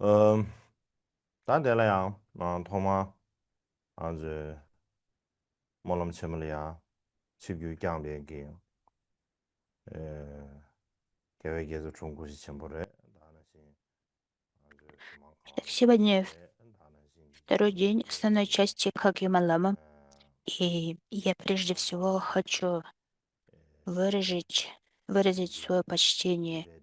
음, 다 될래야. 토마 아주 몰람 쳔물이야. 지구 강변기. 에, 계획에서 좋은 곳이 첨부래. 나는 아주 그만 Итак, 강하게 сегодня 돼. 나는 второй день 지구를 основной части Хагима Лама, 에, и я прежде всего 강하게 хочу 에, выразить свое 지구를 почтение 지배돼.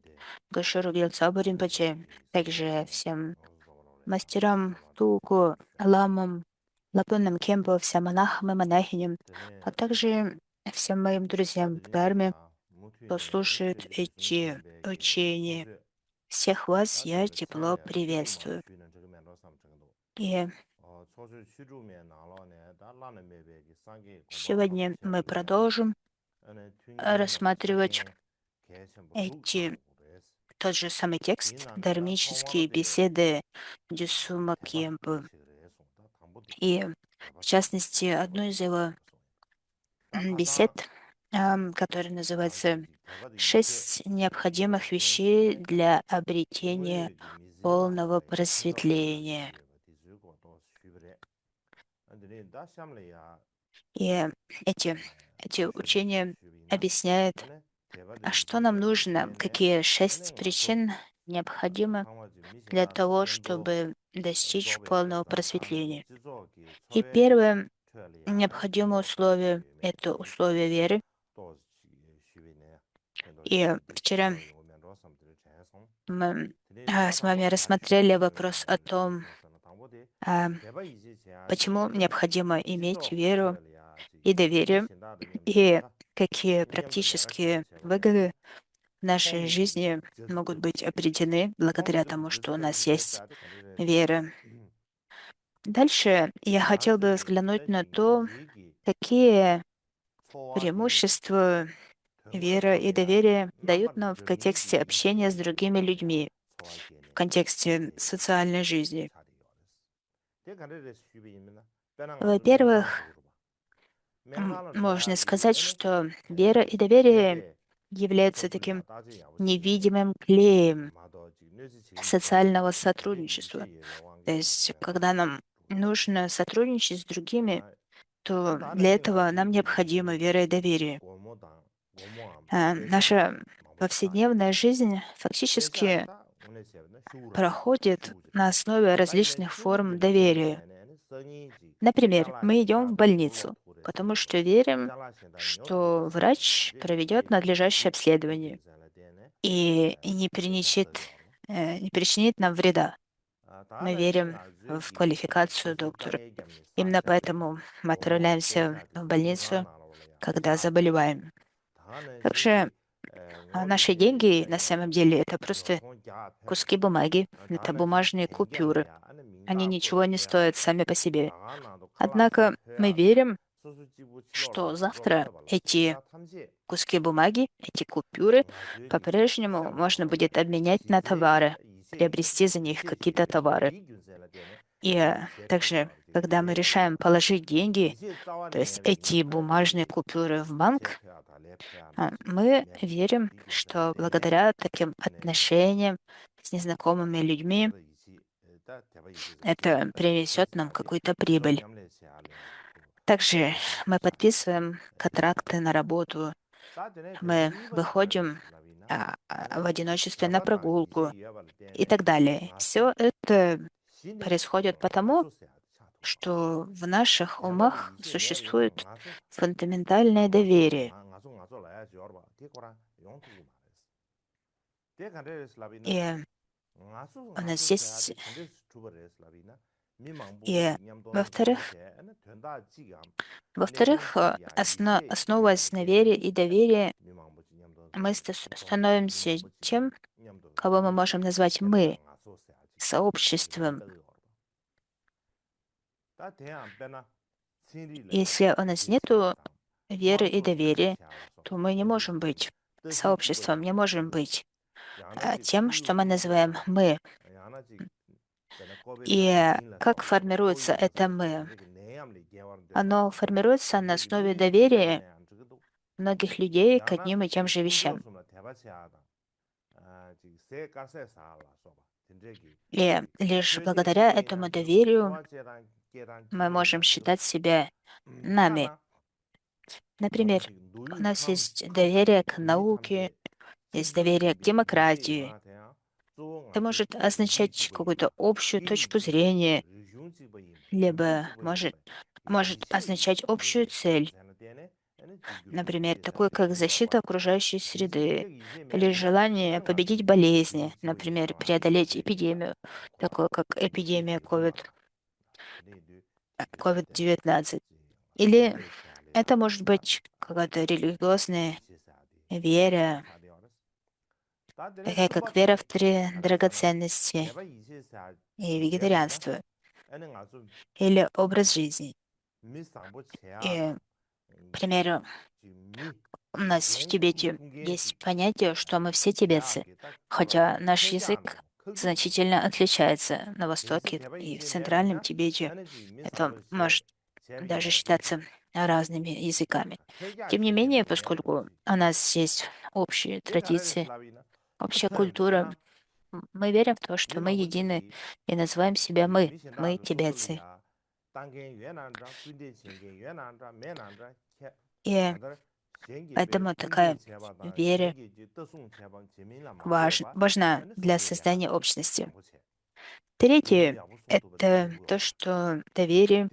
Гашеру Гелцабу Ринпоче, 이 также 세계에 всем 어서로래. мастерам Тугу, 샤마도 쉐바. Ламам, Лапунам Кемпу, всем монахам и монахиням, 되네. а также всем моим друзьям в Дharме, 다들이야. кто 무투에 слушает 세계의 эти 신심배기 учения. 도시 Всех вас я 다들 тепло 챤래 시주마 приветствую. 쉬는 저거 맨로 삼정도 И 소수 시주면 나로네 달라는 매배기 상기 공부 소수 сегодня мы 챤물이야 продолжим 어느 튕기는 рассматривать 책임 개심부 эти 뚝하고 그래서 тот же самый текст, 비난한다 дharмические 통화로 돼 беседы Дюсума 대박 Кемпы. 그래서 다 담보도 И, в 대박 частности, одну 담보도 из его 다 가상 бесед, которая называется 아직 대가도 밑에 «Шесть необходимых 대가는 вещей 신뢰 для обретения 동의 полного 미지라는 해석하는 просветления». 디즈고 또 쉬브레 근데 다 샴래야 И эти, эти учения объясняют, ane а 대바도 что нам 미지라는 нужно, 데네 какие ane шесть ngaso причин необходимы 강화지 для 미신다는 того, 셈도 чтобы достичь 조베 полного 뜻다 다는 просветления. 지조기 И 초베기 первое 틀리야 необходимое 지조 условие — 매 это 미신도 условие веры. 또 쉬비네 켄도 И вчера 지조 요면 로섬들 제송 мы 드네 다 с вами 담보 다 쉬는 рассмотрели вопрос о 셈을 том, 제송선 담보디 а, 대바 이제 почему 제야지 необходимо иметь 지조고 веру 틀리야 и 지 доверие, 미신다도 и 냠도 какие 냠도 내가 практические 제발이야 выгоды в нашей 통계기 жизни могут быть обретены благодаря 통계도 тому, что у 지저스가 нас 지대 есть 짜도 간디레 вера. Дальше я хотел бы 나지 взглянуть на 다시 то, 미지기 какие 소와기 преимущества 덩어 вера и 털려야 доверие дают 남바드 нам в 드미기 контексте общения с другими 미지라야 людьми, в 소와기네 контексте 제 социальной жизни. 차리요 대 간디레 쉬비면 빼랑 아주 맹랑 Во-первых, 두고 봐 맹랑을 можно 줘야지 сказать, 어느 что вера и доверие 세배 являются 섭불이야 таким 따지 야부지기네 невидимым клеем 아마도 지금 뇌지 지금 미자지 социального 근데 сотрудничества. 미제 То 여왕게 есть, 그래 когда 다 нам 두고 봐 нужно сотрудничать с другими, 아 то 안다는 для 생각 этого нам 지기 необходима вера и доверие. 고모당 고모함 대장 Наша 망보다 повседневная жизнь 대장 фактически 다 오늘 시험은 슈라야 проходит 슈지라 на основе 다이네 различных форм 슈지는 доверия. 데네네 성이지 Например, мы идем в 잘라신다 больницу, 둘로 потому 투레스도 что верим, 잘라신다 녀두로 что 삼도 врач 간디 проведет надлежащее 미지기 обследование 미지살라 데네 и 대장 써요 не причинит нам вреда. 아 Мы 다는 верим 생각 в 저기 квалификацию 소수 доктора. 장애 겸니 Именно 사셔게 поэтому мы 고모 отправляемся 대자기 в 건강 больницу, 나라로야 когда 사셔게 заболеваем. 다는 Также 저기 어디 наши 제기 деньги на 미장에 самом деле это 요 просто 통자 패버 куски бумаги, это 다는 지 бумажные купюры. 땡겸이야 아니 Они 민다 ничего не 코르페야 стоят сами по себе. 강한나도 칼라산 Однако мы 페야도 верим, 소수지부 что 치료라 завтра 치료라도 발라 эти 땡자 탐지 куски бумаги, эти купюры 가져기 по-прежнему можно 샘나로라 будет обменять на 지제기야 товары, 이세기 приобрести за них какие-то 이세지기 товары. 미균세라 되네 И также, 제칼로라 когда мы решаем 제페야 положить деньги, 이세 то есть 짜와네르기 эти 아니 бумажные 되게 купюры в банк, 제페야다 레페야나지 мы 맵지 верим, 비균세라 что 되네 благодаря таким 네 отношениям с незнакомыми людьми 대바도 이시 다 대바 이시서 это принесет нам 셔시아디 какую-то 대바 прибыль. 냠레시아래 Также 대신 мы 샤디 подписываем контракты на работу, 다전에 мы 대바이바디 выходим 달레시라비나 в 아니 одиночестве на 대바당 прогулку 이제 이어발 и 때네 так далее. 나서 Все это 신의 происходит потому, 나서서야 차도 что в наших 대바도 умах 이제 내비는 существует 나서 фундаментальное 나서 доверие. 나서 라야지 얼바 디코라 용투고 말했어 대간데스라비나 И у нас 나서 есть... 세야디 간데스 투버레스라비나 И, 미망부 냠도는 во-вторых, 간데세 된다 지감 во-вторых, 내용지기야 이세 основываясь 이어발 на вере 때네 и доверии, 미망부지 냠도 мы 통자 становимся 미망부지 тем, 냠도 кого мы 이세 можем назвать 된다 «мы», 나서 세야지 сообществом. 이간다 다 대한 빼나 신리래야 Если у нас нету 이세야다 веры и 망소 доверия, 셔레시아라서 то мы не можем 엔디지 быть 뜻이 сообществом, не 주버야지 можем 야도 быть 야나지 тем, что мы 꾸유기 называем 야나 «мы». 야나지 빼나 꼬베 И 간디 진라 как 싸워도 формируется 꼬유 это 가서 «мы»? 간디기 내암리 개와는 Оно 되와도 формируется на 간디기 основе 미지 доверия 세네 안 적어도 многих людей к 야나 одним и тем 지 же вещам. 꾸조스나 대바시아다 아, 지 세가세 살라 소바 И лишь благодаря этому доверию мы можем считать себя нами. Например, у нас есть доверие к науке, есть доверие к демократии. Это может означать какую-то общую точку зрения, либо может означать общую цель, например, такую как защита окружающей среды, или желание победить болезни, например, преодолеть эпидемию, такую как эпидемия COVID-19. Или это может быть какая-то религиозная вера, такая как вера в три драгоценности и вегетарианство, или образ жизни. И, к примеру, у нас в Тибете есть понятие, что мы все тибетцы, хотя наш язык значительно отличается на Востоке и в Центральном Тибете. Это может даже считаться разными языками. Тем не менее, поскольку у нас есть общие традиции, общая культура, мы верим в то, что мы едины и называем себя мы тибетцы. И поэтому такая вера важна для создания общности. Третье — это то, что доверие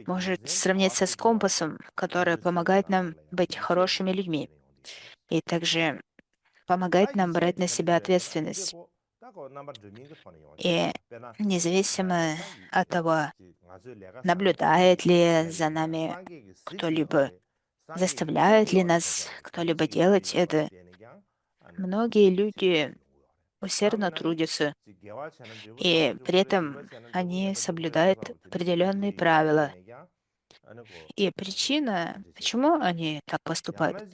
может сравниться с компасом, который помогает нам быть хорошими людьми и также помогает нам брать на себя ответственность. И независимо от того, наблюдает ли за нами кто-либо, заставляет ли нас кто-либо делать это, многие люди усердно трудятся, и при этом они соблюдают определенные правила. И причина, почему они так поступают,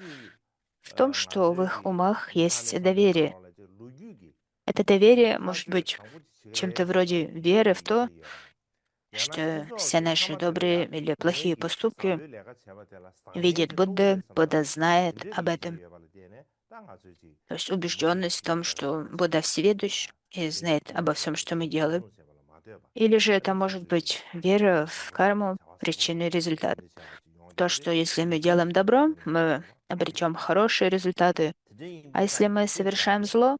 в том, что в их умах есть доверие. Это доверие может быть чем-то вроде веры в то, что все наши добрые или плохие поступки видит Будда, Будда знает об этом. То есть убежденность в том, что Будда всеведущ и знает обо всем, что мы делаем. Или же это может быть вера в карму, причину и результат. То, что если мы делаем добро, мы обретем хорошие результаты, а если мы совершаем зло,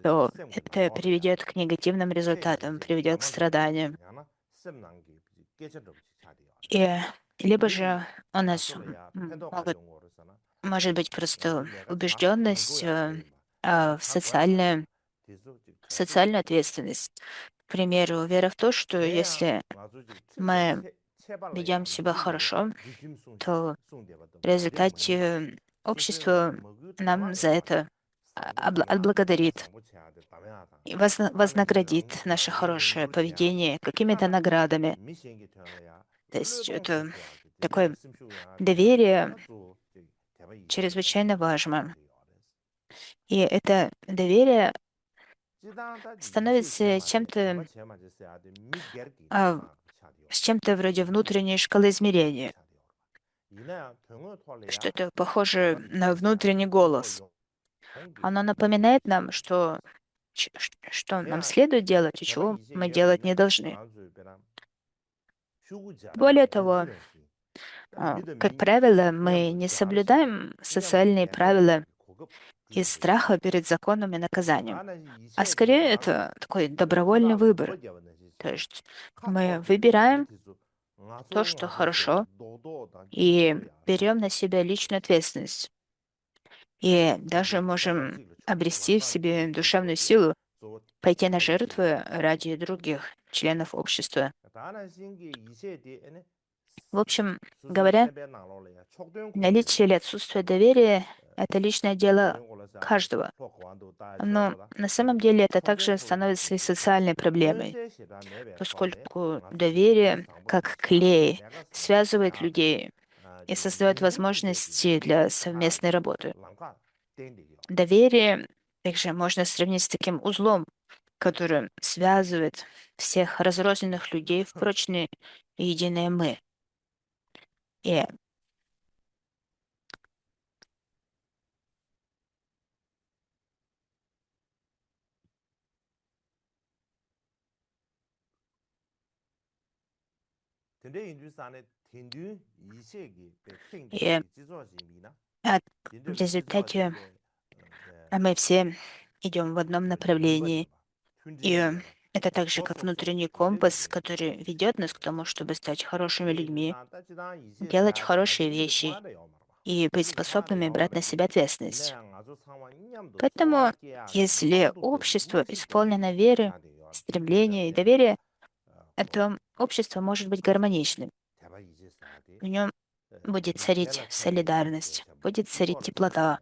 то это приведет к негативным результатам, приведет к страданиям. И либо же у нас может быть просто убежденность в социальную ответственность. К примеру, вера в то, что если мы ведем себя хорошо, то в результате общество нам за это отблагодарит и вознаградит наше хорошее поведение какими-то наградами. То есть это такое доверие чрезвычайно важно. И это доверие становится а, с чем-то вроде внутренней шкалы измерения, что это похоже на внутренний голос. Оно напоминает нам, что нам следует делать и чего мы делать не должны. Более того, как правило, мы не соблюдаем социальные правила из страха перед законом и наказанием, а скорее это такой добровольный выбор. То есть мы выбираем то, что хорошо, и берем на себя личную ответственность. И даже можем обрести в себе душевную силу, пойти на жертвы ради других членов общества. В общем говоря, наличие или отсутствие доверия — это личное дело каждого. Но на самом деле это также становится и социальной проблемой, поскольку доверие, как клей, связывает людей и создает возможности для совместной работы. Доверие также можно сравнить с таким узлом, который связывает всех разрозненных людей в прочное и единое «мы». И И от- в результате мы все идем в одном направлении. И это так же, как внутренний компас, который ведет нас к тому, чтобы стать хорошими людьми, делать хорошие вещи и быть способными брать на себя ответственность. Поэтому, если общество исполнено веры, стремления и доверия, это общество может быть гармоничным. В нем будет царить солидарность, будет царить теплота.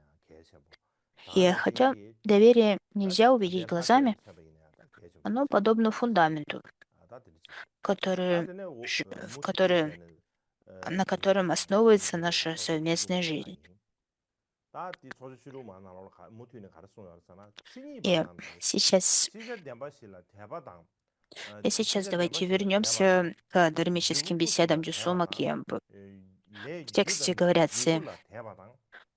И хотя доверие нельзя увидеть глазами, оно подобно фундаменту, который, на котором основывается наша совместная жизнь. И сейчас, и сейчас давайте вернемся к дharмическим беседам Дюсома Кемпа. В тексте говорится,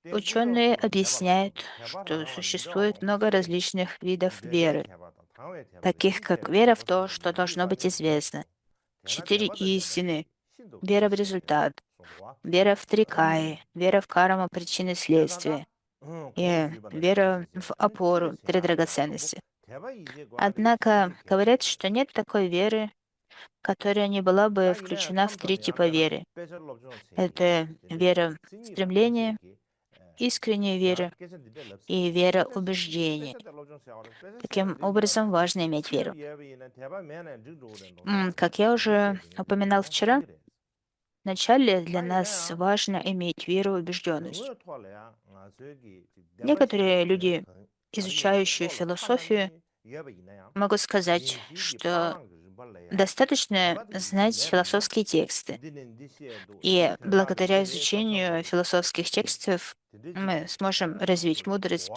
ученые объясняют, что существует много различных видов веры, таких как вера в то, что должно быть известно, 4 истины, вера в результат, вера в трикаи, вера в карму причины и следствия и вера в опору, 3 драгоценности. Однако говорят, что нет такой веры, которая не была бы включена в 3 типа веры. Это вера в стремление, искренняя вера и вера убеждения. Таким образом, важно иметь веру. Как я уже упоминал вчера, вначале для нас важно иметь веру и убежденность. Некоторые люди, изучающие философию, могут сказать, что достаточно знать философские тексты. И благодаря изучению философских текстов мы сможем развить мудрость,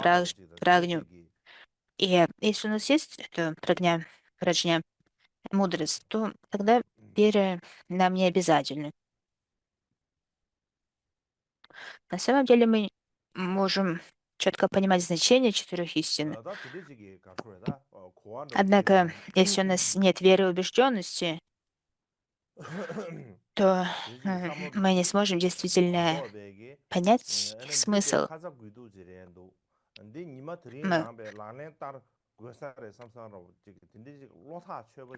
прагню. И если у нас есть эта праджня, мудрость, то тогда вера нам не обязательна. На самом деле мы можем четко понимать значение 4 истин. Однако, если у нас нет веры и убежденности, то мы не сможем действительно понять их смысл.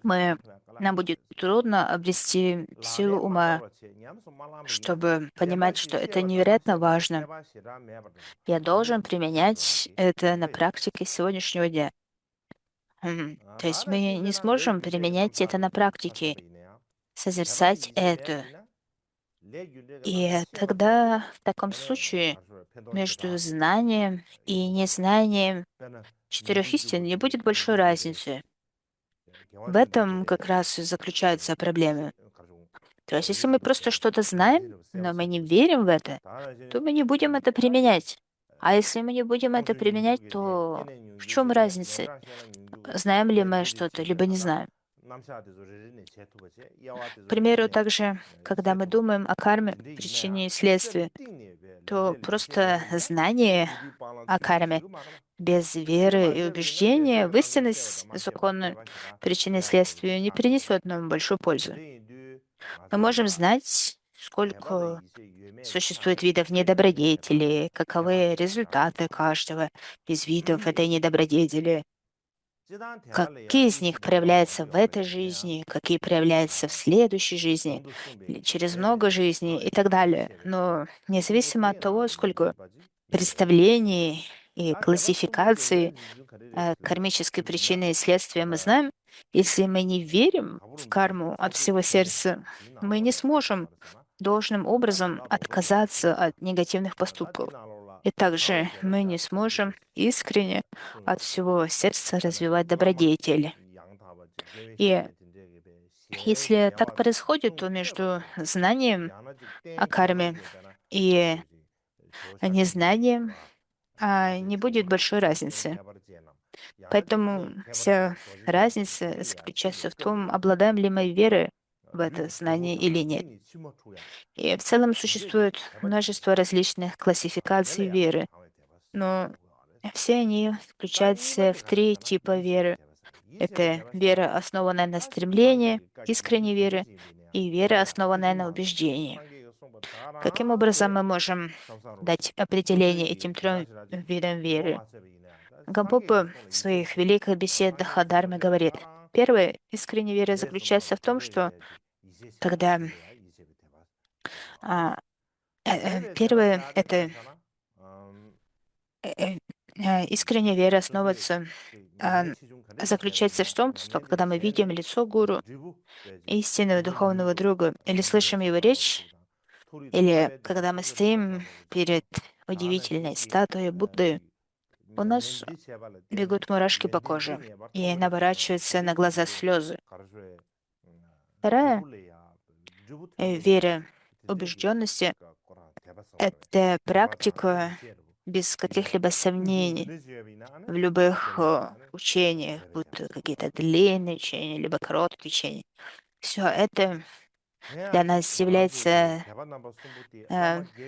Мы, нам будет трудно обрести силу ума, чтобы понимать, что это невероятно важно. Я должен применять это на практике сегодняшнего дня. То есть мы не сможем применять это на практике, созерцать это. И тогда в таком случае между знанием и незнанием 4 истин не будет большой разницы. В этом как раз и заключается проблема. То есть если мы просто что-то знаем, но мы не верим в это, то мы не будем это применять. А если мы не будем это применять, то в чем разница? Знаем ли мы что-то, либо не знаем? К примеру, также, когда мы думаем о карме, причине и следствии, то просто знание о карме без веры и убеждения в истинность закона причины и следствия не принесет нам большую пользу. Мы можем знать, сколько существует видов недобродетели, каковы результаты каждого из видов этой недобродетели, какие из них проявляются в этой жизни, какие проявляются в следующей жизни, или через много жизней и так далее. Но независимо от того, сколько представлений и классификаций кармической причины и следствия мы знаем, если мы не верим в карму от всего сердца, мы не сможем должным образом отказаться от негативных поступков. И также мы не сможем искренне от всего сердца развивать добродетель. И если так происходит, то между знанием о карме и незнанием не будет большой разницы. Поэтому вся разница заключается в том, обладаем ли мы верой в это знание или нет. И в целом существует множество различных классификаций веры, но все они включаются в 3 типа веры. Это вера, основанная на стремлении, искренней веры и вера, основанная на убеждении. Каким образом мы можем дать определение этим трем видам веры? Гампопа в своих великих беседах о Дharме говорит, первая искренняя вера заключается в том, что когда а, первое это э, э, искренняя вера основывается, а, заключается в том, что когда мы видим лицо гуру, истинного духовного друга, или слышим его речь, или когда мы стоим перед удивительной статуей Будды, у нас бегут мурашки по коже и наворачиваются на глаза слезы. Вторая вера убежденности — это практика без каких-либо сомнений в любых учениях, будь то какие-то длинные учения, либо короткие учения. Все это для нас является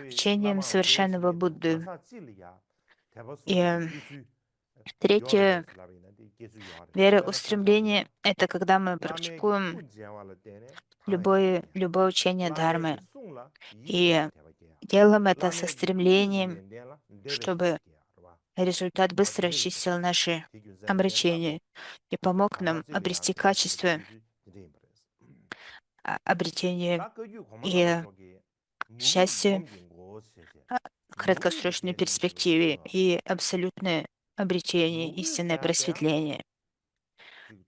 учением совершенного Будды. И третье, вера устремления — это когда мы практикуем любое учение Дharмы и делаем это со стремлением, чтобы результат быстро очистил наши омрачения и помог нам обрести качество обретения и счастья а, в краткосрочной перспективе и абсолютное обретение, истинное просветление.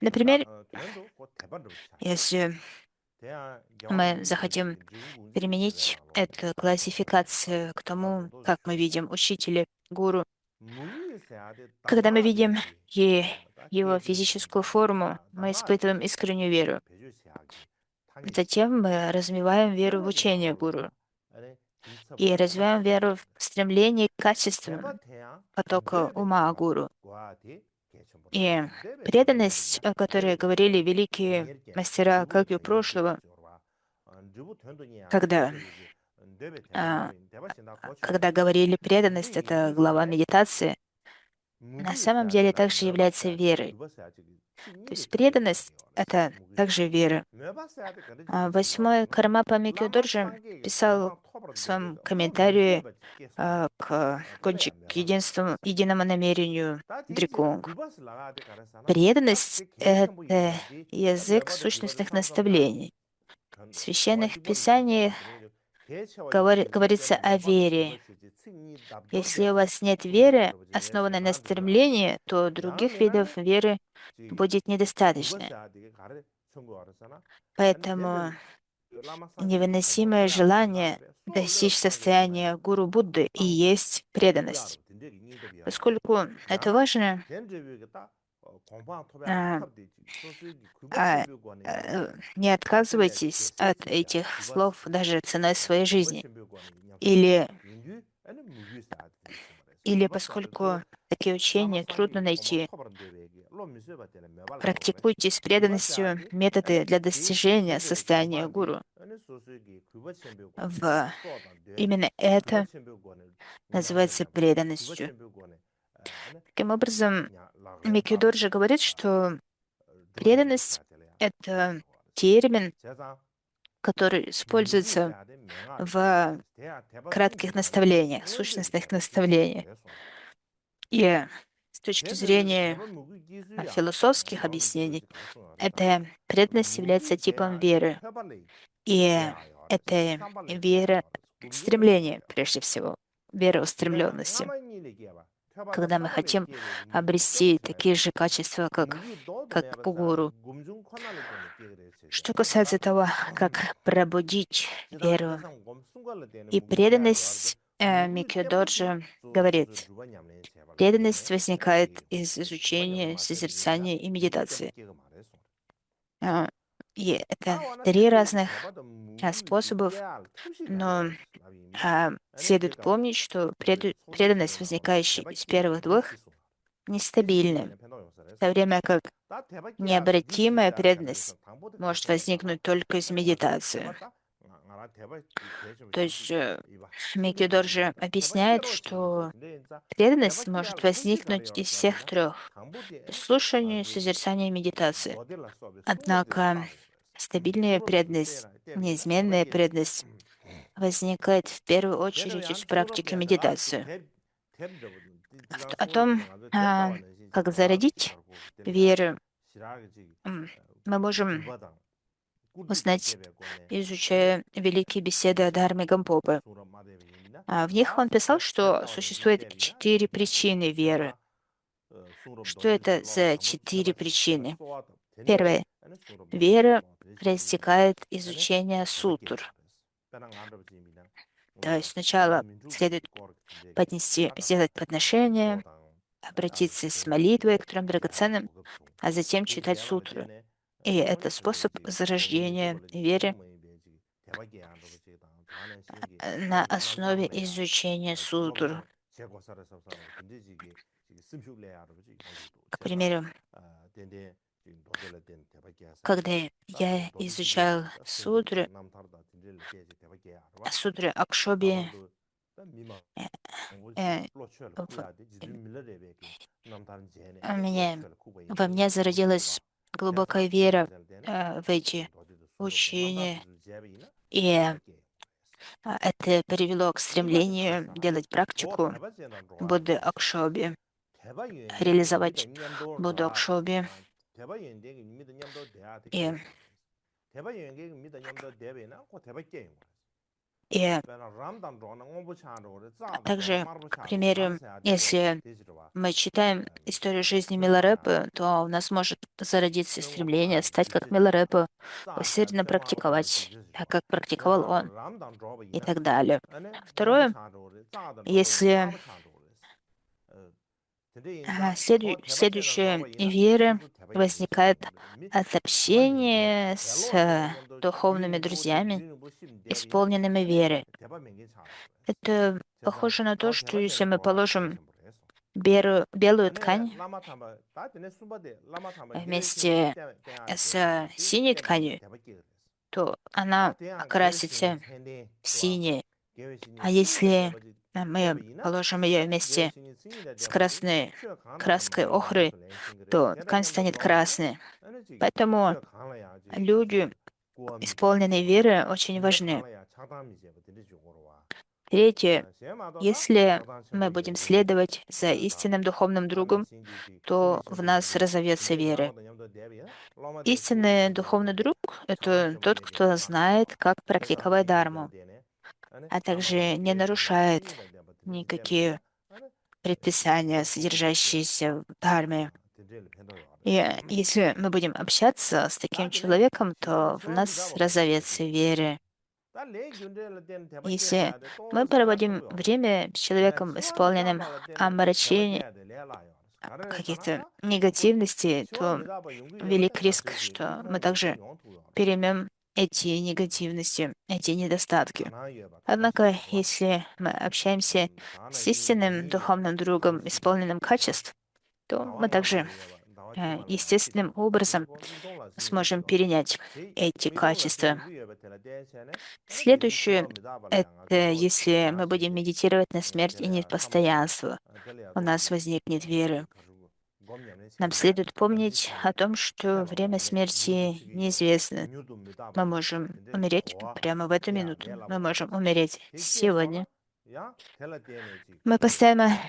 Например, если мы захотим применить эту классификацию к тому, как мы видим учителя, гуру, когда мы видим его физическую форму, мы испытываем искреннюю веру. Затем мы развиваем веру в учение гуру и развиваем веру в стремление к качествам потока ума гуру. И преданность, о которой говорили великие мастера Кагью прошлого, когда, а, когда говорили преданность — это глава медитации, на самом деле также является верой. То есть преданность — это также вера. Восьмой Кармапа Микё Дорджи писал в своем комментарии к единому намерению Дрикунг. Преданность — это язык сущностных наставлений. В священных писаниях говорится о вере. Если у вас нет веры, основанной на стремлении, то других видов веры будет недостаточно. Поэтому невыносимое желание достичь состояния гуру Будды и есть преданность. Поскольку это важно, а, не отказывайтесь от этих слов даже ценой своей жизни. Или, или поскольку такие учения трудно найти, практикуйте с преданностью методы для достижения состояния гуру. Именно это называется преданностью. Таким образом, Микки Дорджи говорит, что преданность — это термин, который используется в кратких наставлениях, сущностных наставлениях. И с точки зрения философских объяснений, эта преданность является типом веры. И это вера стремления, прежде всего, вера устремленности. Когда мы хотим обрести такие же качества, как у гуру. Что касается того, как пробудить веру и преданность, Микки Дорджи говорит, преданность возникает из изучения, созерцания и медитации. А, И это три разных способов, но следует помнить, что преданность, возникающая из первых двух, нестабильна, в то время как необратимая преданность может возникнуть только из медитации. То есть Микки Дорджи объясняет, что преданность может возникнуть из всех трех — слушания, созерцания и медитации. Однако Стабильная преданность, неизменная преданность возникает в первую очередь из практики медитации. О том, как зародить веру, мы можем узнать, изучая великие беседы о Дхарме Гампопы. В них он писал, что существует 4 причины веры. Что это за 4 причины? Первое. Вера проистекает из изучения сутр. То есть сначала следует сделать подношение, обратиться с молитвой к трем драгоценным, а затем читать сутры. И это способ зарождения веры на основе изучения сутр. К примеру, когда я изучал сутры Акшоби, э, в- во мне зародилась глубокая вера в эти учения, и это привело к стремлению делать практику Будды Акшоби, реализовать Будду Акшоби. И, и также, к примеру, если мы читаем историю жизни Миларепы, то у нас может зародиться стремление стать как Миларепа, усердно практиковать, так как практиковал он, и так далее. Второе, если следующая вера возникает от общения с духовными друзьями, исполненными веры. Это похоже на то, что если мы положим белую ткань вместе с синей тканью, то она окрасится в синий. А если мы положим ее вместе с красной краской охры, то ткань станет красной. Поэтому люди, исполненные веры, очень важны. Третье. Если мы будем следовать за истинным духовным другом, то в нас разовьется вера. Истинный духовный друг — это тот, кто знает, как практиковать дхарму, а также не нарушает никакие предписания, содержащиеся в дхарме. И если мы будем общаться с таким человеком, то в нас разовьется вера. Если мы проводим время с человеком, исполненным омрачений, каких-то негативностей, то велик риск, что мы также переймем эти негативности, эти недостатки. Однако, если мы общаемся с истинным духовным другом, исполненным качеств, то мы также естественным образом сможем перенять эти качества. Следующее — это если мы будем медитировать на смерть и непостоянство, у нас возникнет вера. Нам следует помнить о том, что время смерти неизвестно. Мы можем умереть прямо в эту минуту. Мы можем умереть сегодня. Мы постоянно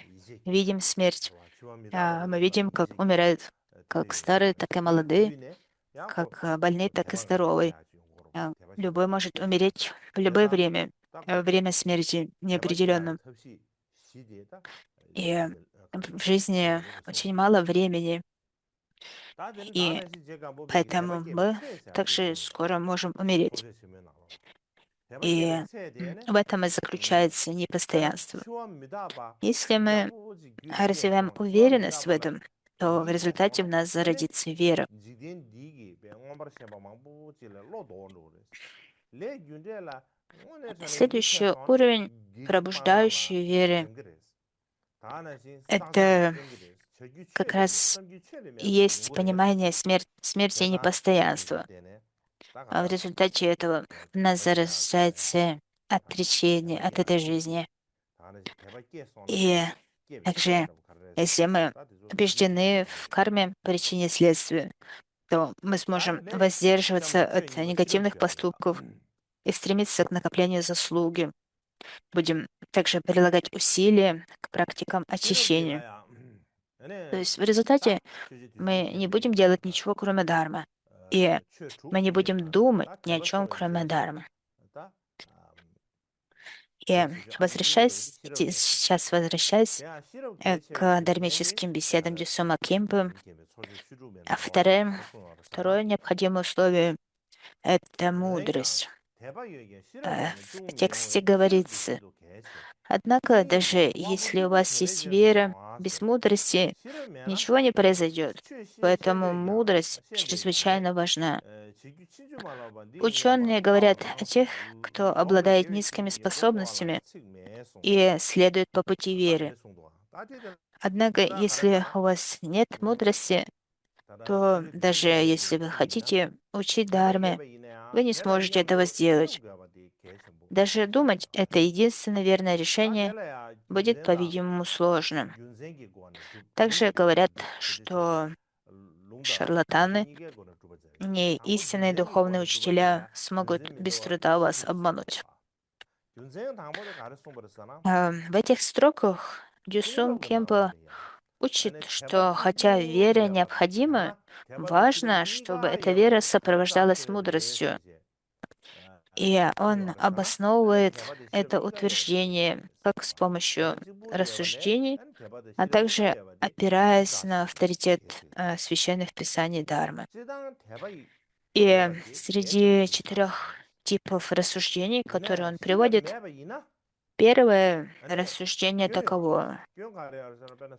видим смерть. Мы видим, как умирают как старые, так и молодые, как больные, так и здоровые. Любой может умереть в любое время. Время смерти неопределенно. И в жизни очень мало времени. И поэтому мы также скоро можем умереть. И в этом и заключается непостоянство. Если мы развиваем уверенность в этом, то в результате в нас зародится вера. Следующий уровень пробуждающей веры — это как раз и есть понимание смерти и непостоянства. А в результате этого в нас зарождается отречение от этой жизни. И также, если мы убеждены в карме, причине следствия, то мы сможем воздерживаться от негативных поступков и стремиться к накоплению заслуги. Будем также прилагать усилия к практикам очищения. То есть в результате мы не будем делать ничего, кроме дharma. И мы не будем думать ни о чем, кроме дharma. И сейчас возвращаясь к дharмическим беседам Дюсома Кемпы, второе необходимое условие — это мудрость. В тексте говорится: однако, даже если у вас есть вера, без мудрости ничего не произойдет. Поэтому мудрость чрезвычайно важна. Ученые говорят о тех, кто обладает низкими способностями и следует по пути веры. Однако, если у вас нет мудрости, то даже если вы хотите учить дхарме, вы не сможете этого сделать. Даже думать это единственное верное решение будет, по-видимому, сложно. Также говорят, что шарлатаны, не истинные духовные учителя, смогут без труда вас обмануть. В этих строках Дюсум Кемпа учит, что хотя вера необходима, важно, чтобы эта вера сопровождалась мудростью. И он обосновывает это утверждение как с помощью рассуждений, а также опираясь на авторитет священных писаний Дharмы. И среди 4 типов рассуждений, которые он приводит, первое рассуждение таково: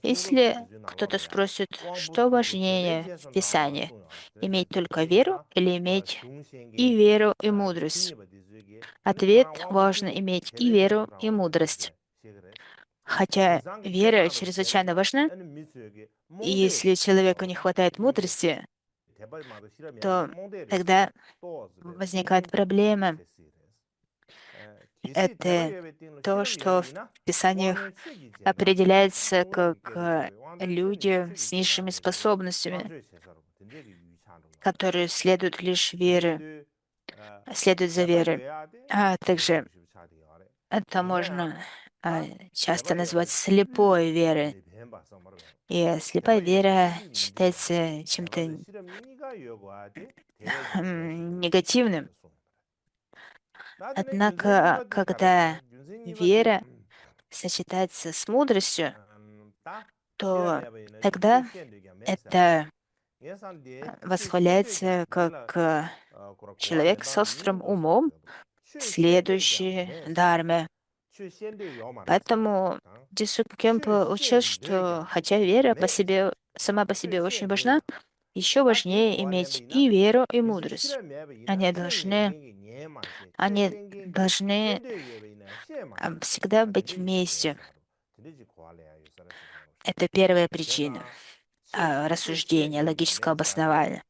если кто-то спросит, что важнее в Писании, иметь только веру или иметь и веру, и мудрость? Ответ: важно иметь и веру, и мудрость. Хотя вера чрезвычайно важна, и если человеку не хватает мудрости, то тогда возникает проблема. Это то, что в Писаниях определяется как люди с низшими способностями, которые следуют лишь вере, следуют за верой. А также это можно часто назвать слепой верой. И слепая вера считается чем-то негативным. Однако, когда вера сочетается с мудростью, то тогда это восхваляется как человек с острым умом, следующий дхарме. Поэтому Дисук Кемпа учил, что хотя вера сама по себе очень важна, еще важнее иметь и веру, и мудрость. Они должны, они должны всегда быть вместе. Это первая причина рассуждения, логического обоснования.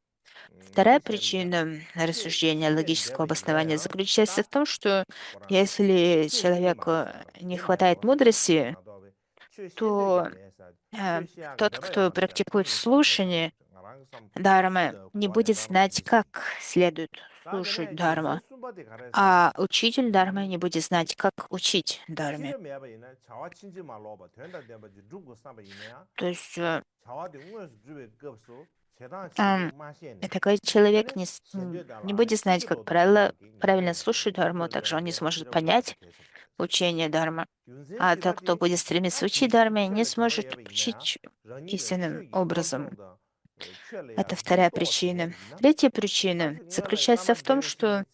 Вторая причина рассуждения логического обоснования заключается в том, что если человеку не хватает мудрости, то э, тот, кто практикует слушание дхармы, не будет знать, как следует слушать дхарму, а учитель дхармы не будет знать, как учить дхарме. То есть такой человек не будет знать, как правильно слушать дхарму, также он не сможет понять учение дхармы. А тот, кто будет стремиться учить дхарме, не сможет учить истинным образом. Это вторая причина. Третья причина заключается в том, что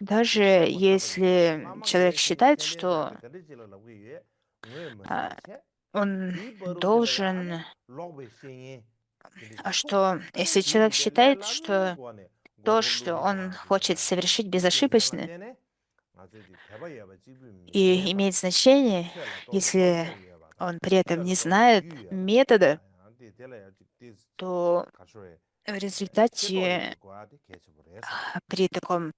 даже если человек считает, что а, он должен, что если человек считает, что то, что он хочет совершить безошибочно и имеет значение, если он при этом не знает метода, то в результате при таком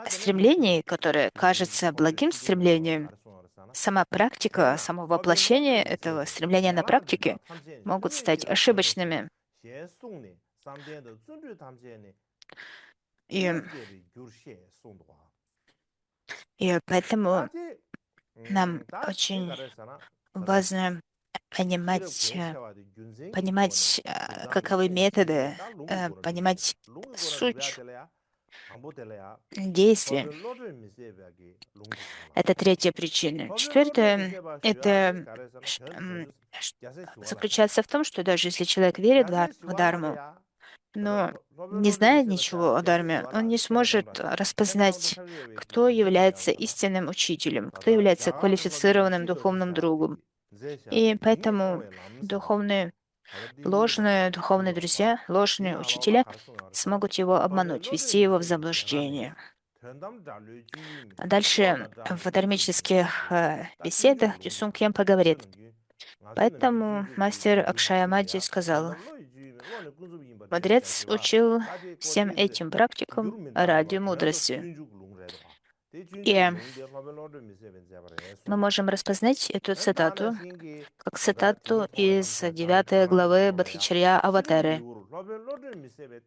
стремлении, которое кажется благим стремлением, сама практика, само воплощение этого стремления на практике могут стать ошибочными. И, и поэтому нам очень важно понимать, каковы методы, понимать суть действия. Это третья причина. Четвертое, это заключается в том, что даже если человек верит в Дharму, но не знает ничего о Дharме, он не сможет распознать, кто является истинным учителем, кто является квалифицированным духовным другом. И поэтому духовные, ложные духовные друзья, ложные учителя смогут его обмануть, ввести его в заблуждение. А дальше в дharмических беседах Дюсун Кемпа говорит, поэтому мастер Акшаямаджи сказал, мудрец учил всем этим практикам ради мудрости. И мы можем распознать эту цитату как цитату из 9 главы Бодхичарья Аватары.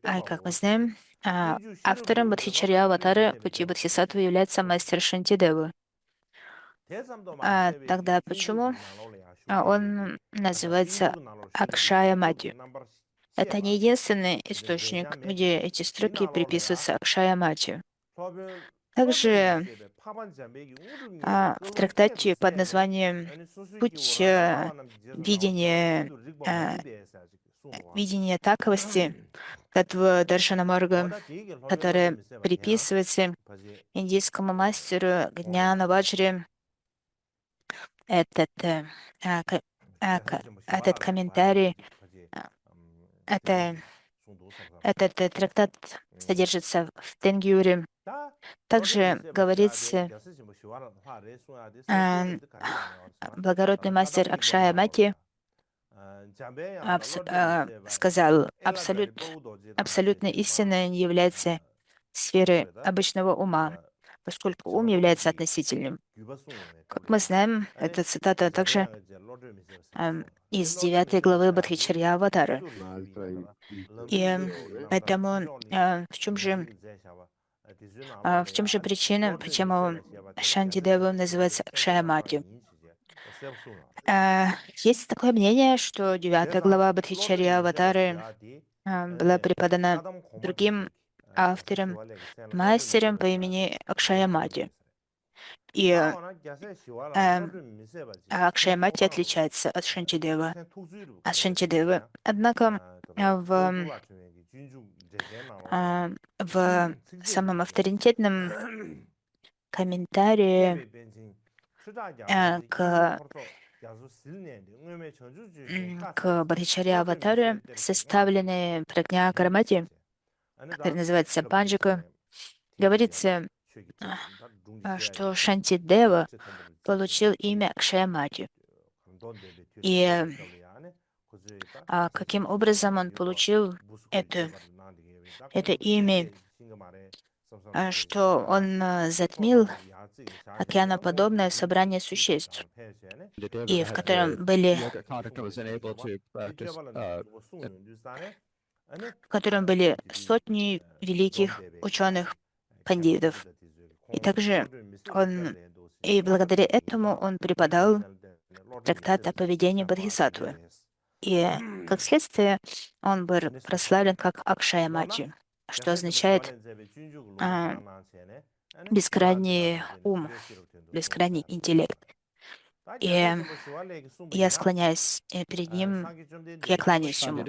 А как мы знаем, автором Бодхичарья Аватары пути Бодхисаттвы является мастер Шантидева. Тогда почему он называется Акшая Мати? Это не единственный источник, где эти строки приписываются Акшая Мати. Также в трактате под названием «Путь видения, э, видения таковости» Татва Даршанамарга, которое приписывается индийскому мастеру Гняна Ваджре, этот, этот комментарий, а, это, этот трактат содержится в Тенгюре. Также говорится, а, благородный мастер Акшая Мати сказал, абсолютной истиной не является сферы обычного ума, поскольку ум является относительным. Как мы знаем, эта цитата также из 9 главы Бодхичарья Аватары. И поэтому в чем же причина, почему Шантидеву называется Акшаямати? Есть такое мнение, что 9 глава Бодхичарья Аватары была преподана другим автором, мастером по имени Акшаямати. И Акшаямати отличается от Шантидева. Однако в самом авторитетном комментарии к Бодхичарья Аватаре, составленной Прагня Карамати, который называется Панджика, говорится, что Шантидева получил имя Акшаямати. И каким образом он получил это имя, что он затмил океаноподобное собрание существ, и в котором были сотни великих ученых пандитов. И также благодаря этому он преподал трактат о поведении Бодхисаттвы. И как следствие он был прославлен как Акшаямаджи, что означает бескрайний ум, бескрайний интеллект. И я склоняюсь перед ним, я кланяюсь ему.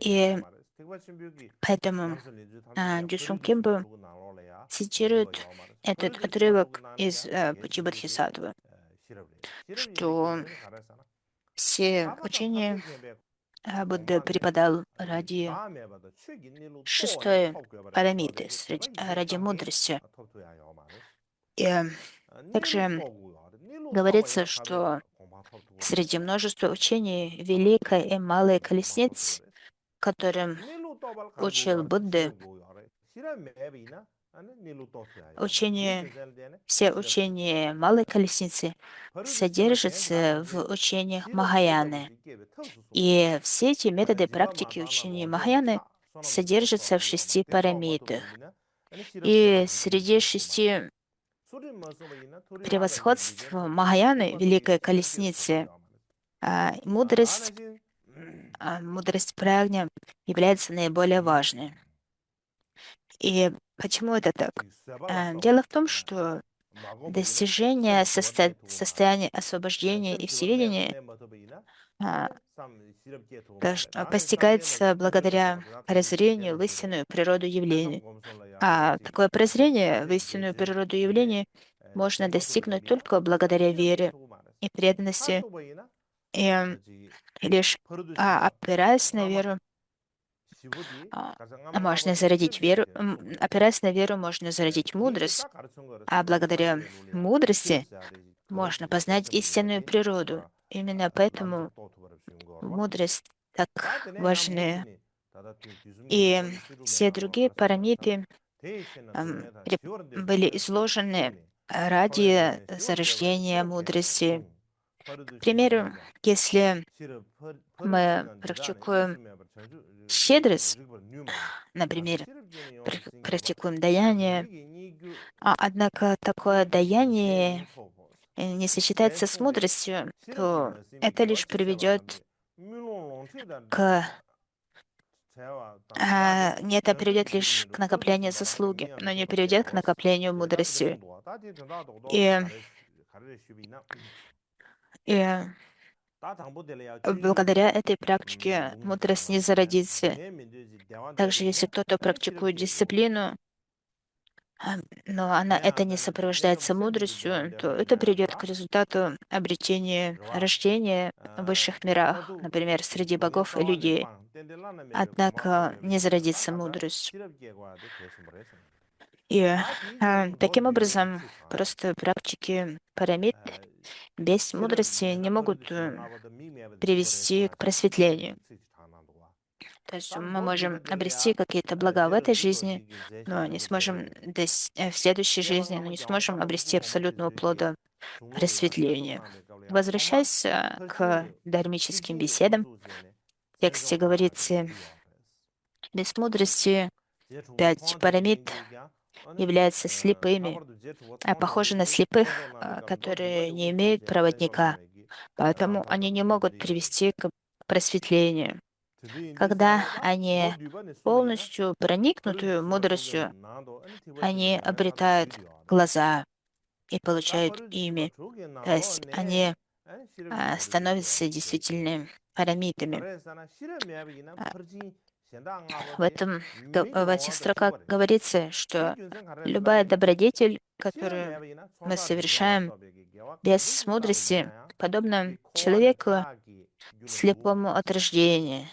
И поэтому Дюсун Кемпа цитирует этот отрывок из Пути Бодхисаттвы, что все учения Будда преподал ради шестой парамиты, ради мудрости. И также говорится, что среди множества учений великой и малой колесниц, которым учил Будда, Учение, все учения Малой Колесницы содержатся в учениях Махаяны. И все эти методы практики учения Махаяны содержатся в 6 парамитах. И среди 6 превосходств Махаяны, Великой Колесницы, мудрость, мудрость прагня является наиболее важной. И почему это так? Дело в том, что достижение состояния освобождения и всеведения а, постигается благодаря прозрению в истинную природу явлений. А такое прозрение в истинную природу явлений можно достигнуть только благодаря вере и преданности. И лишь опираясь на веру, а, можно зародить веру, опираясь на веру, можно зародить мудрость, а благодаря мудрости можно познать истинную природу. Именно поэтому мудрость так важны. И все другие парамиты были изложены ради зарождения мудрости. К примеру, если мы практикуем щедрость, например, практикуем даяние, однако такое даяние не сочетается с мудростью, то это лишь приведет к это приведет лишь к накоплению заслуги, но не приведет к накоплению мудрости. И, и благодаря этой практике мудрость не зародится. Также, если кто-то практикует дисциплину, но это не сопровождается мудростью, то это приведет к результату обретения рождения в высших мирах, например, среди богов и людей. Однако не зародится мудрость. И таким образом, просто практики парамид без мудрости не могут привести к просветлению. То есть мы можем обрести какие-то блага в этой жизни, но не сможем в следующей жизни, но не сможем обрести абсолютного плода просветления. Возвращаясь к дharмическим беседам, в тексте говорится, без мудрости 5 парамид являются слепыми, похожи на слепых, которые не имеют проводника, поэтому они не могут привести к просветлению. Когда они полностью проникнуты мудростью, они обретают глаза и получают ими. То есть они становятся действительно парамитами. В этих строках говорится, что любая добродетель, которую мы совершаем без мудрости, подобна человеку слепому от рождения.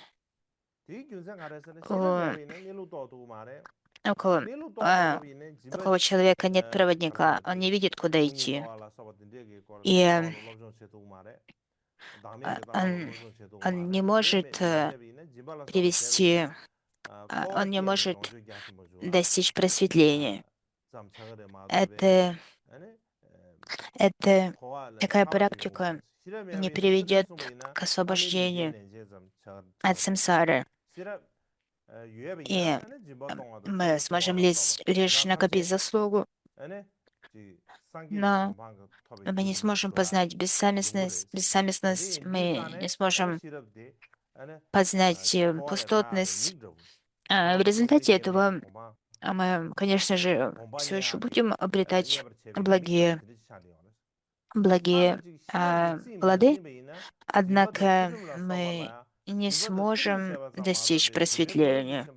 Около такого человека нет проводника, он не видит, куда идти. И он не может привести, он не может достичь просветления. Это такая практика не приведет к освобождению от самсары. И мы сможем лишь накопить заслугу, но мы не сможем познать бессаместность, мы не сможем познать пустотность. В результате этого мы, конечно же, все еще будем обретать благие плоды, однако мы не сможем достичь просветления.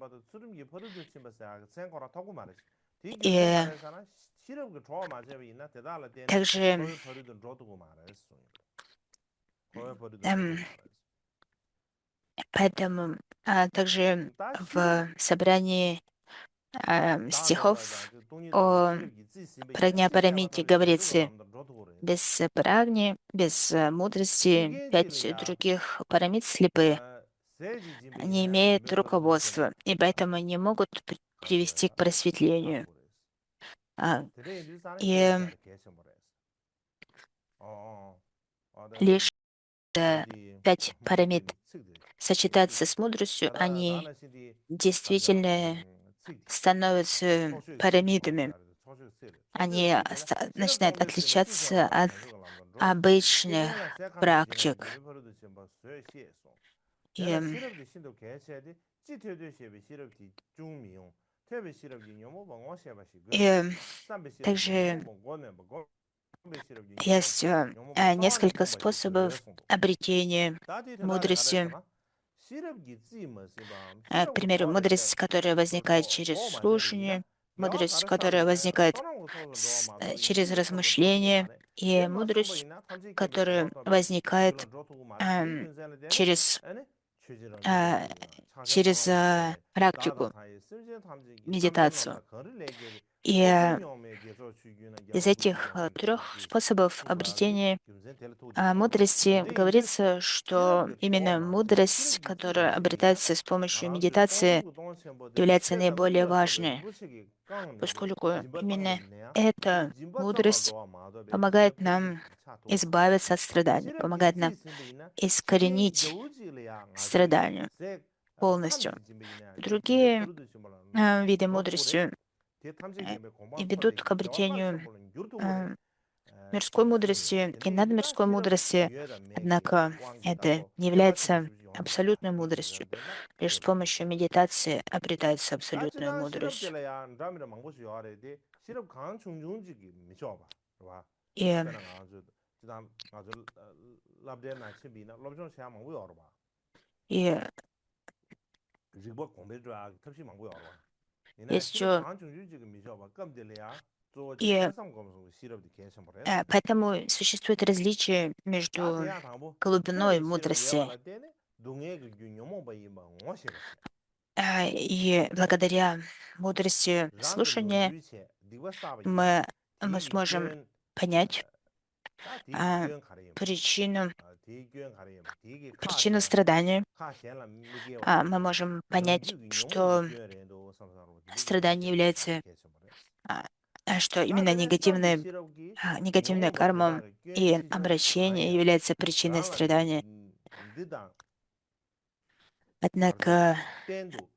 И также поэтому также в собрании стихов о Прагняпарамите говорится, без прагни, без мудрости 5 других парамид слепы, не имеют руководства, и поэтому не могут привести к просветлению. А, 데 И 샤르 게셔버렸어. лишь 어디 5 무디 пирамид 츠드 сочетаться 츠드 с мудростью, 다다 они 나나 시디 감자 действительно 츠기 становятся 초슈 츠기 пирамидами. 고샤르 초슈 츠르 초슈 Они 츠르 시럽 начинают 공부 시험 찌셔 отличаться 봐 от 전주 람도 обычных 시내나 세칸도 지나 практик. 리버로도 좀 수시에서 И, 내가 시럽디 신도 개체디 찌퇴도 시비 시럽디 중미용 퇴비 시럽디 녀모 방어 시바시 그래 и 삼비 시럽디 녀모 также 방어네 뭐 공비 시럽디 녀모 есть 녀모 뭐 사와네 несколько 공바시 그래 способов 송도 обретения 다디 대단해 мудрости. 알았잖아 시럽기 찌뭐 시바 К 시럽 примеру, 고도세 мудрость, которая возникает через 로 слушание, 마셔리나 야 мудрость, которая 가르사비나 возникает 또는 소소 로 마도 через 이게 소소 로 размышление, 말해 и 덴마 мудрость, 선보이나 탐지 개베 которая 로토베 возникает 줄은 로토고 말해 디 근세는 되네 через, 아니 취지는 а, 리버리나 차샤 через 상하고 말해 다다 практику, 타이 쓸제 탐지기 медитацию. 삼전남다 거를 내게 И 소수용의 개조 주기는 из 야고 этих 주기는 되게 3 지 способов 투자기 обретения 김선 텔토디나 мудрости 근데 이제 говорится, что 시럽게 더 именно 마세 мудрость, 시럽기 지 которая 마세비나 обретается с помощью 나랑도 медитации, 동주고 동sem보데 является 세다 나иболее 우야 사베 важной, 무식이 깡는데 поскольку 짐바 именно 땅는네야 이 эта 짐바 мудрость 점마도 마도베 짐바 помогает 템디 нам 차도 избавиться от страданий, 시럽기 помогает 지 нам 심베이나 시 искоренить 여우지래야 아주 страдания 세 полностью. 탐지 짐베이나 데 Другие 버르도 심발라 виды 로토고래 мудрости 데 탐지 э, 게메 и 공방 ведут к 토데기 대화가 обретению 셈볼은 유르토고래 э, мирской 샤스미나 мудрости и 근데 이제다 надмирской 시럽디 мудрости, 기회다 매기 однако это 왕게다고 не 대화 является 주시 용합니다 абсолютной 이게 мудростью. 된다 Лишь с помощью 대비도서 медитации обретается абсолютная 다지나 시럽 мудрость. 때려야 라미라 망고시 요아래데 시럽 강 중중지기 미쳐봐 봐 И, 그냥 아주 지난 아주 랍데나 치비나 럽존 샤 망고 요아봐 и 리버 공배드라 특히 망고 요아봐 이나 есть 시럽 강 중중지기 미쳐봐 깜들이야 저지 и 세상 검수 시럽디 괜찮 버렸어 поэтому существует различие 다 между 대야 당부 глубиной 퇴비 시럽 мудрости. 예발할 때는 동해 그 균용모 바이 뭐 뭐시바시 И благодаря мудрости 랑 слушания 런주체 디와 사바이나 мы, мы 디기 сможем 균 понять 다 디기 а, 균 가려임 причину, 디기 균 가려임 디기 причину 카센 страдания. 카센라 미게 와서 Мы можем понять, 런주기 녀모기 что 균에도 삼사로 디기 страдание 카센 является, 개체 버렸어 а, что именно 다들 삼비 시럽기 негативная 녀모바 карма 대다가 균 и 치셔 обращение 강아야 является причиной 랑라 страдания. 드당 가르다 Однако 땐도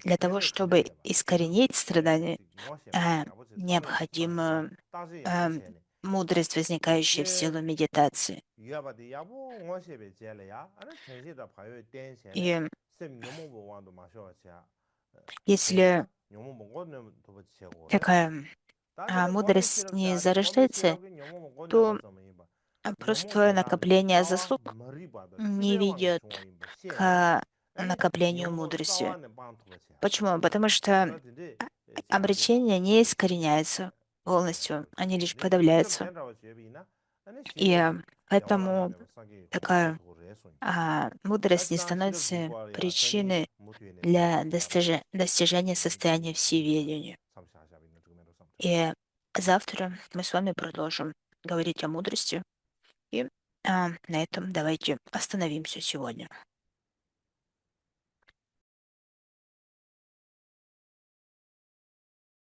для того, 땐도 чтобы 탐제게 봐 시럽 искоренить страдания, 뭐셔 봐 야버지 사회 необходима 따지 а, 야버지 мудрость, возникающая в 그 силу медитации. 유아바디 야부 응어시베 제래야 아니 전시다 봐요 댄시네 И 쌤 녀모보 왕도 마셔와차 если 제가 녀모보 거는 더 제고래 такая 다들 권비 мудрость не 시럽자리 권비 зарождается, 시럽이 녀모보 거냐 то 봤어 뭐 простое 녀모보다 накопление 싸워 заслуг 머리 봐도 не 지배왕의 ведет 중앙인 바 시에네 к 아니 накоплению 녀모 мудрости. 싸워는 방토바치야 Почему? Потому что 그러든지 제가지다 обречения не искореняются полностью, они лишь 근데 시럽 подавляются. 된다고 제비나 아니 И 시럽 야와라 поэтому 하면 상기 такая 로토고 레소니 мудрость не 다지나 시럽 становится 디과야 상기 причиной 못되네 для 야바레 достижения состояния 이제 всеведения. 삼샤샤비는 지금으로 삼자 И завтра мы с вами продолжим говорить о мудрости. И на этом давайте остановимся сегодня.